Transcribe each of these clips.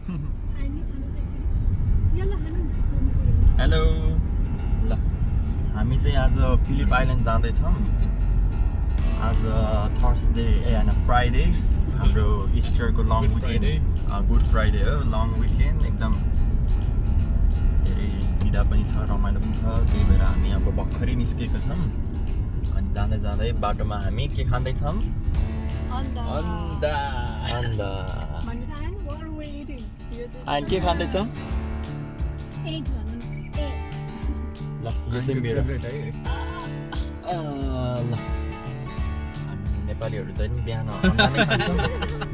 Hello ल हामी चाहिँ आज फिलिप आइल्यान्ड जाँदैछौँ आज थर्सडे होइन फ्राइडे हाम्रो इस्टरको लङ विकेन्ड गुड फ्राइडे हो लङ विकेन्ड एकदम धेरै बिदा पनि छ रमाइलो पनि छ त्यही भएर हामी अब भर्खरै निस्केको छौँ अनि जाँदै जाँदै बाटोमा हामी के खाँदैछौँ अनि के खाँदैछौँ ल यो चाहिँ मेरो ल हामी नेपालीहरू चाहिँ नि बिहान अन्डा नै खान्छौँ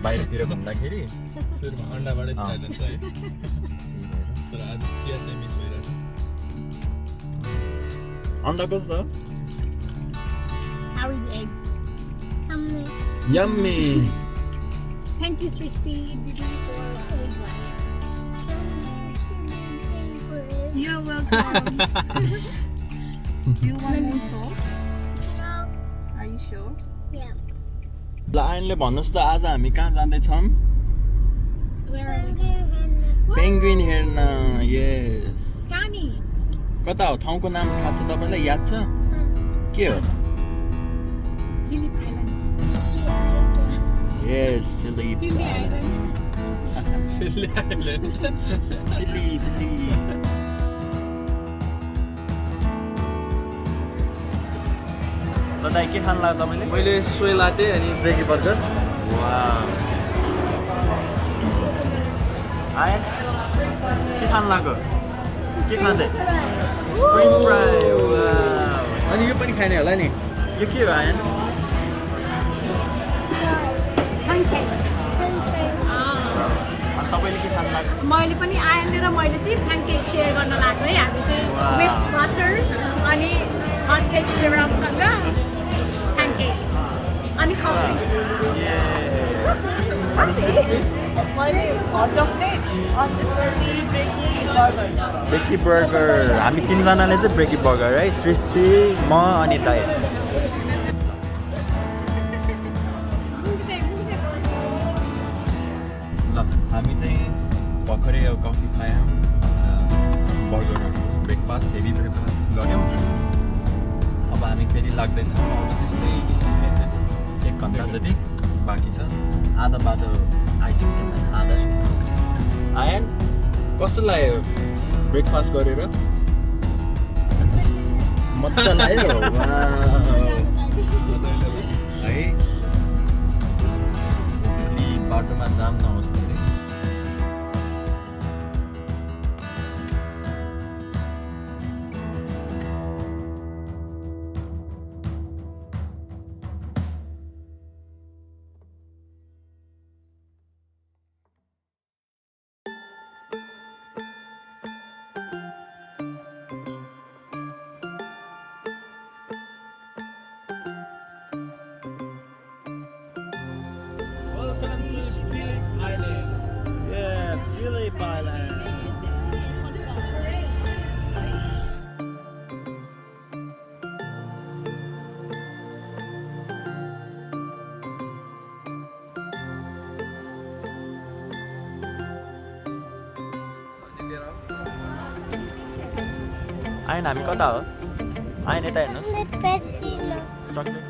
बाहिरतिर घुम्दाखेरि सुरुमा अन्डाबाटै स्टार्ट हुन्छ है तर आज चिया चाहिँ मिस भइरहेछ अन्डा कस्तो छ How is egg? Yummy Thank you, Srishti. For egg white. You're welcome. Do you want more salt? No. Are you sure? Yeah. ल आइनले भन्नुहोस् त आज हामी कहाँ जाँदैछौँ Where are we? पेन्गुइन हेर्न यस Kani. कता हो ठाउँको नाम थाहा छ तपाईँलाई याद छ के हो Phillip Island. Yes Phillip Phillip Island. Phillip island Phillip ल दाइ के खानु लाग्यो तपाईँले मैले सोय लाटे अनि ब्रेकी बर्गर आयन के खानु लाग्यो के खाँदै फ्रेन्च फ्राई अनि यो पनि खाने होला नि यो के हो आयन Pancake. अनि तपाईँले के खानु लाग्यो मैले पनि आएन र मैले चाहिँ pancake सेयर गर्न लाग्यो है हामी चाहिँ Wow. with butter अनि hot cake syrupसँग pancake अनि coffee. मैले हटकले अनि ब्रेकी बर्गर हामी तिनजनाले चाहिँ ब्रेकी बर्गर है सृष्टि म अनि दाइ ल हामी चाहिँ भर्खरै अब कफी खायौँ बर्गरहरू ब्रेकफास्ट हेभी ब्रेकफास्ट गऱ्यौँ अब हामी फेरि लाग्दैछौँ अब त्यस्तै 1 घन्टा जति बाँकी छ आधा बाटो आइसक्यो आधा आयन कस्तो लाग्यो ब्रेकफास्ट गरेर मजा लाग्यो है भोलि बाटोमा जाम नहोस् धेरै Welcome to Phillip Island. Yeah, Phillip Island. आइन हामी कता हो आइन यता हेर्नुहोस् चक्लेट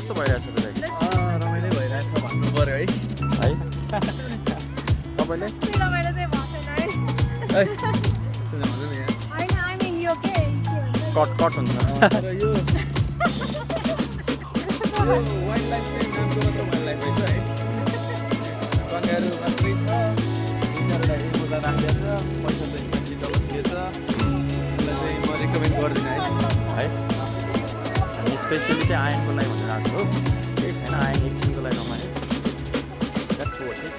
कस्तो भइरहेछ तपाईँ रमाइलो भइरहेछ भन्नु पर्यो है है तपाईँले रमाइलो चाहिँ भएको छैन है सुन्नु भन्नु नि यहाँ होइन I mean यो के भन्छ कट कट हुन्छ तर यो वाइल्ड लाइफ चाहिँ नामको मात्र वाइल्ड लाइफ रहेछ है कङ्गारू मात्रै छ यिनीहरूलाई मुजा राखिदिएछ पैसा चाहिँ जिताउनु दिएछ यसलाई चाहिँ म रेकमेन्ड गर्दिनँ है हामी स्पेसली चाहिँ आयनको लागि भनेर आएको हो केही छैन आयन एकछिनको लागि रमायो द्याट्स वाट इट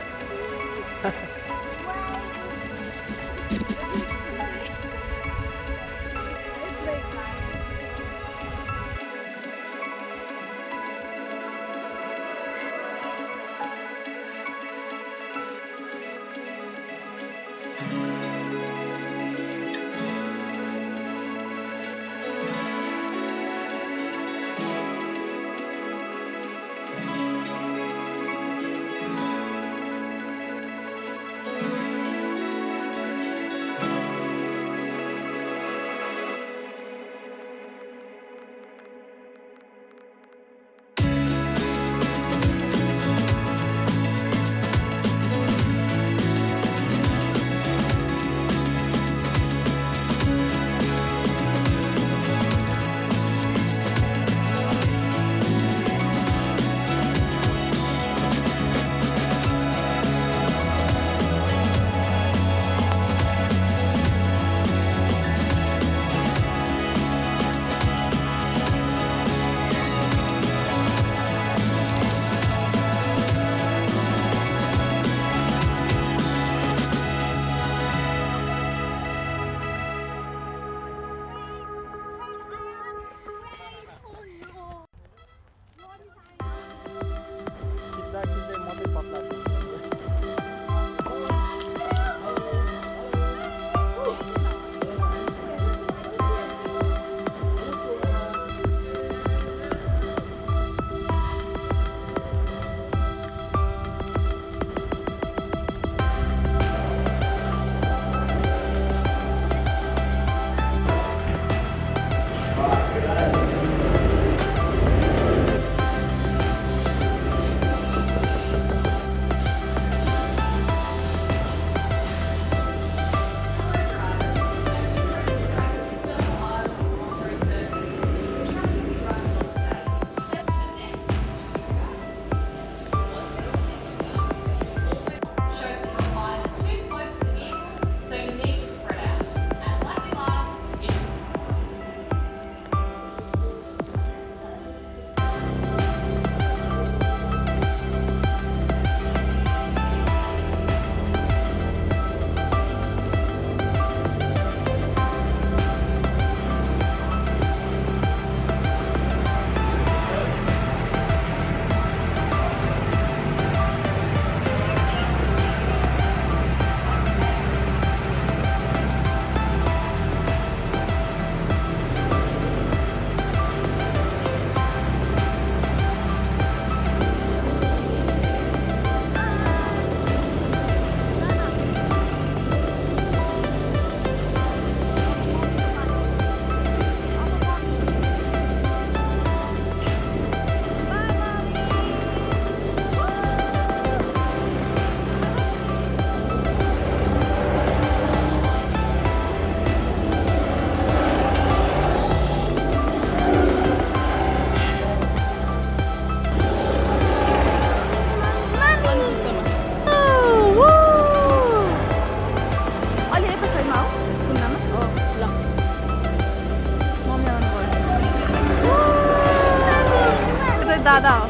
दादा हो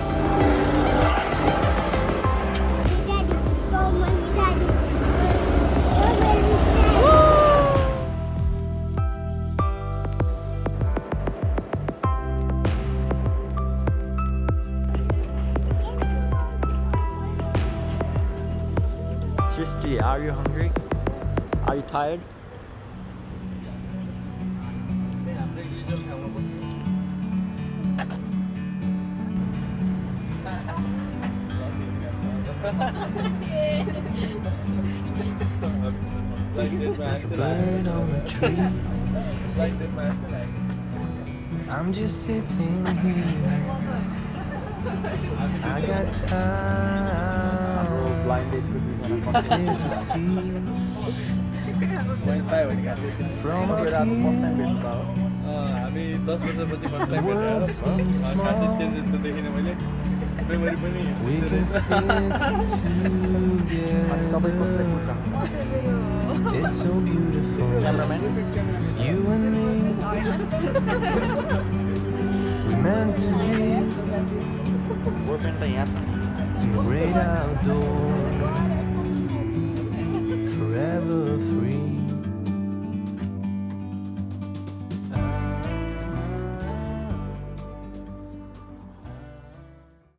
60. Are you hungry? Are you tired? Like a bird on a tree. I'm just sitting here I got हाम्रो time. blind dateको दुईजना It's clear to see point पायो भने खाँदै from यो up रात फर्स्ट टाइम here. भेट्नु भयो हामी 10 वर्षपछि फर्स्ट टाइम भेटेर World seems खासै small. चेन्जेस त देखिनँ मैले मेमोरी पनि We can sit तपाईँको together. It's so beautiful. Cameraman You and me. We're meant to be boyfriend त यहाँ छ in the great outdoors.